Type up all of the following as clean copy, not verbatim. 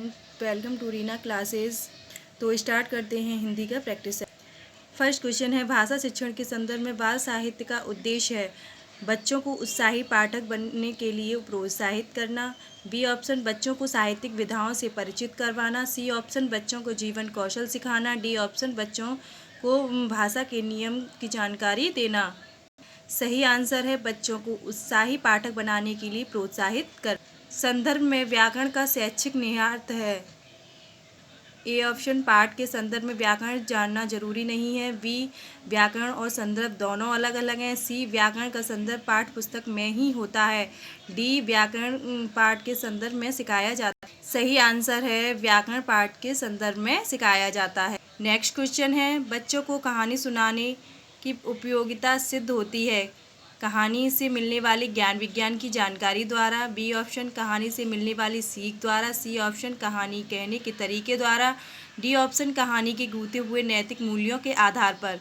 And welcome to Reena classes. तो start करते हैं हिंदी का प्रैक्टिस। फर्स्ट क्वेश्चन है, भाषा शिक्षण के संदर्भ में बाल साहित्य का उद्देश्य है बच्चों को उत्साही पाठक बनने के लिए प्रोत्साहित करना। बी ऑप्शन, बच्चों को साहित्यिक विधाओं से परिचित करवाना। सी ऑप्शन, बच्चों को जीवन कौशल सिखाना। डी ऑप्शन, बच्चों को भाषा के नियम की जानकारी देना। सही आंसर है बच्चों को उत्साही पाठक बनाने के लिए प्रोत्साहित कर। संदर्भ में व्याकरण का शैक्षिक निहितार्थ है। ए ऑप्शन, पाठ के संदर्भ में व्याकरण जानना जरूरी नहीं है। बी, व्याकरण और संदर्भ दोनों अलग अलग हैं। सी, व्याकरण का संदर्भ पाठ्य पुस्तक में ही होता है। डी, व्याकरण पाठ के संदर्भ में सिखाया जाता है। सही आंसर है व्याकरण पाठ के संदर्भ में सिखाया जाता है। नेक्स्ट क्वेश्चन है, बच्चों को कहानी सुनाने की उपयोगिता सिद्ध होती है कहानी से मिलने वाली ज्ञान विज्ञान की जानकारी द्वारा। बी ऑप्शन, कहानी से मिलने वाली सीख द्वारा। सी ऑप्शन, कहानी कहने के तरीके द्वारा। डी ऑप्शन, कहानी के गूंथे हुए नैतिक मूल्यों के आधार पर।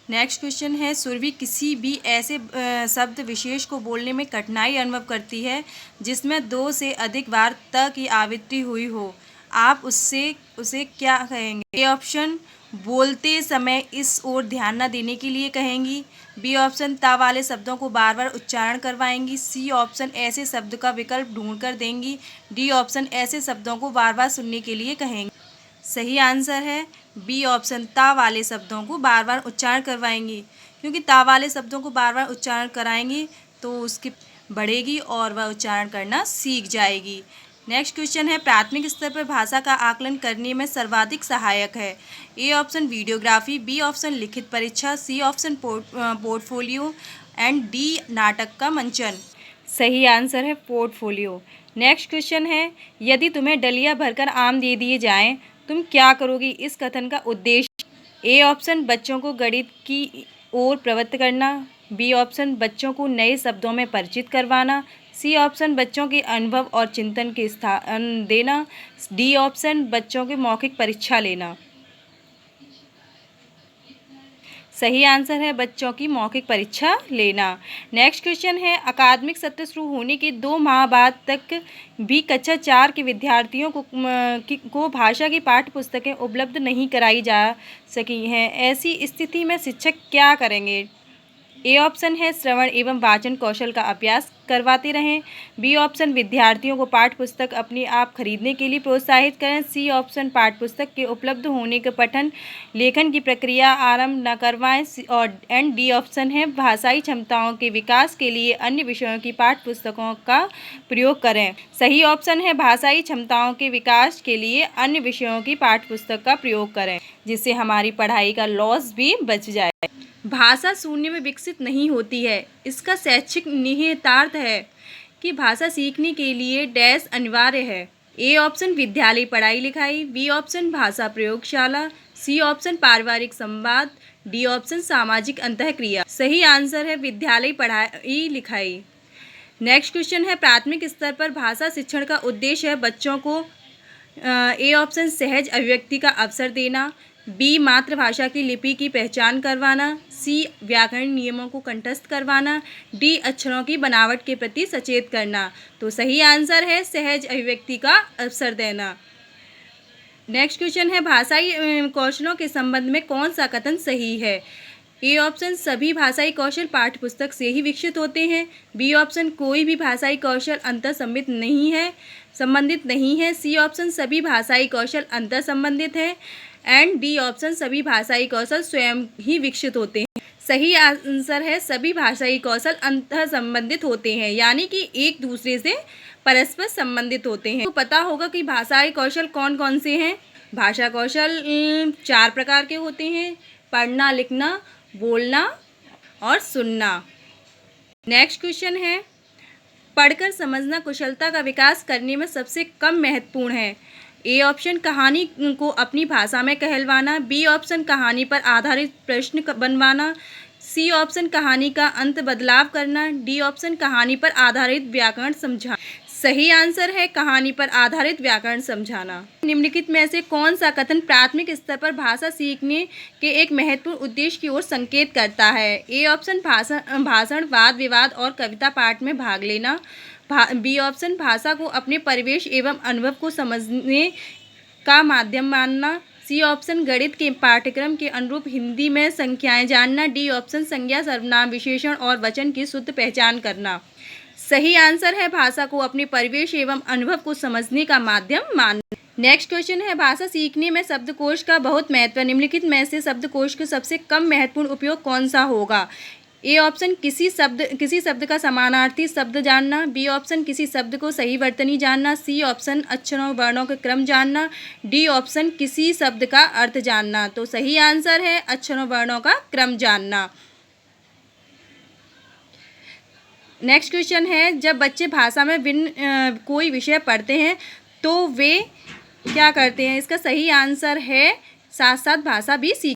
नेक्स्ट क्वेश्चन है, सुरभि किसी भी ऐसे शब्द विशेष को बोलने में कठिनाई अनुभव करती है जिसमें 2 से अधिक बार त की आवृत्ति हुई हो। आप उसे क्या कहेंगे? ए ऑप्शन, बोलते समय इस ओर ध्यान न देने के लिए कहेंगी। बी ऑप्शन, ता वाले शब्दों को बार बार उच्चारण करवाएंगी। सी ऑप्शन, ऐसे शब्द का विकल्प ढूंढ कर देंगी। डी ऑप्शन, ऐसे शब्दों को बार बार सुनने के लिए कहेंगी। सही आंसर है बी ऑप्शन, ता वाले शब्दों को बार बार उच्चारण करवाएंगी, क्योंकि ता वाले शब्दों को बार बार उच्चारण कराएंगी तो उसकी बढ़ेगी और वह उच्चारण करना सीख जाएगी। नेक्स्ट क्वेश्चन है, प्राथमिक स्तर पर भाषा का आकलन करने में सर्वाधिक सहायक है। A option, videography. B option, लिखित परीक्षा। C option, portfolio and D, नाटक का मंचन। सही आंसर है पोर्टफोलियो। नेक्स्ट क्वेश्चन है, यदि तुम्हें डलिया भरकर आम दे दिए जाएं तुम क्या करोगी? इस कथन का उद्देश्य। ए ऑप्शन, बच्चों को गणित की ओर प्रवृत्त करना। बी ऑप्शन, बच्चों को नए शब्दों में परिचित करवाना। सी ऑप्शन, बच्चों के अनुभव और चिंतन के स्थान देना। डी ऑप्शन, बच्चों की मौखिक परीक्षा लेना। सही आंसर है बच्चों की मौखिक परीक्षा लेना। नेक्स्ट क्वेश्चन है, अकादमिक सत्र शुरू होने के 2 माह बाद तक भी कक्षा 4 के विद्यार्थियों को भाषा की पाठ्य पुस्तकें उपलब्ध नहीं कराई जा सकी हैं। ऐसी स्थिति में शिक्षक क्या करेंगे? ए ऑप्शन है, श्रवण एवं वाचन कौशल का अभ्यास करवाते रहें। बी ऑप्शन, विद्यार्थियों को पाठ्य पुस्तक अपने आप खरीदने के लिए प्रोत्साहित करें। सी ऑप्शन, पाठ्य पुस्तक के उपलब्ध होने के पठन लेखन की प्रक्रिया आरंभ न करवाएं। और एंड डी ऑप्शन है, भाषाई क्षमताओं के विकास के लिए अन्य विषयों की पाठ्य पुस्तकों का प्रयोग करें। सही ऑप्शन है, भाषाई क्षमताओं के विकास के लिए अन्य विषयों की पाठ्य पुस्तक का प्रयोग करें, जिससे हमारी पढ़ाई का लॉस भी बच जाए। भाषा शून्य में विकसित नहीं होती है। इसका शैक्षिक निहितार्थ है कि भाषा सीखने के लिए डैश अनिवार्य है। ए ऑप्शन, विद्यालय पढ़ाई लिखाई। बी ऑप्शन, भाषा प्रयोगशाला। सी ऑप्शन, पारिवारिक संवाद। डी ऑप्शन, सामाजिक अंतःक्रिया। सही आंसर है विद्यालय पढ़ाई लिखाई। नेक्स्ट क्वेश्चन है, प्राथमिक स्तर पर भाषा शिक्षण का उद्देश्य है बच्चों को ए ऑप्शन, सहज अभिव्यक्ति का अवसर देना। बी, मातृभाषा की लिपि की पहचान करवाना। सी, व्याकरण नियमों को कंठस्थ करवाना। डी, अक्षरों की बनावट के प्रति सचेत करना। तो सही आंसर है सहज अभिव्यक्ति का अवसर देना। नेक्स्ट क्वेश्चन है, भाषाई कौशलों के संबंध में कौन सा कथन सही है? ए ऑप्शन, सभी भाषाई कौशल पाठ्य पुस्तक से ही विकसित होते हैं। बी ऑप्शन, कोई भी भाषाई कौशल अंतर संबंधित नहीं है। सी ऑप्शन, सभी भाषाई कौशल अंतर संबंधित है। एंड डी ऑप्शन, सभी भाषाई कौशल स्वयं ही विकसित होते हैं। सही आंसर है सभी भाषाई कौशल अंतर संबंधित होते हैं, यानी कि एक दूसरे से परस्पर संबंधित होते हैं। तो पता होगा कि भाषाई कौशल कौन कौन से हैं। भाषा कौशल 4 प्रकार के होते हैं: पढ़ना, लिखना, बोलना और सुनना। नेक्स्ट क्वेश्चन है, पढ़कर समझना कुशलता का विकास करने में सबसे कम महत्वपूर्ण है। ए ऑप्शन, कहानी को अपनी भाषा में कहलवाना। बी ऑप्शन, कहानी पर आधारित प्रश्न बनवाना। सी ऑप्शन, कहानी का अंत बदलाव करना। डी ऑप्शन, कहानी पर आधारित व्याकरण समझाना। सही आंसर है कहानी पर आधारित व्याकरण समझाना। निम्नलिखित में से कौन सा कथन प्राथमिक स्तर पर भाषा सीखने के एक महत्वपूर्ण उद्देश्य की ओर संकेत करता है? ए ऑप्शन भाषण, वाद विवाद और कविता पाठ में भाग लेना। बी ऑप्शन भाषा को अपने परिवेश एवं अनुभव को समझने का माध्यम मानना। सी ऑप्शन गणित के पाठ्यक्रम के अनुरूप हिंदी में संख्याएं जानना। डी ऑप्शन संज्ञा, सर्वनाम, विशेषण और वचन की शुद्ध पहचान करना। सही आंसर है भाषा को अपने परिवेश एवं अनुभव को समझने का माध्यम मानना। नेक्स्ट क्वेश्चन है भाषा सीखने में शब्दकोश का बहुत महत्व। निम्नलिखित में से शब्दकोश का सबसे कम महत्वपूर्ण उपयोग कौन सा होगा? ए ऑप्शन किसी शब्द का समानार्थी शब्द जानना। बी ऑप्शन किसी शब्द को सही वर्तनी जानना। सी ऑप्शन अक्षरों वर्णों के क्रम जानना। डी ऑप्शन किसी शब्द का अर्थ जानना। तो सही आंसर है अक्षरों वर्णों का क्रम जानना। नेक्स्ट क्वेश्चन है जब बच्चे भाषा में कोई विषय पढ़ते हैं तो वे क्या करते हैं? इसका सही आंसर है साथ साथ भाषा भी सीखते हैं।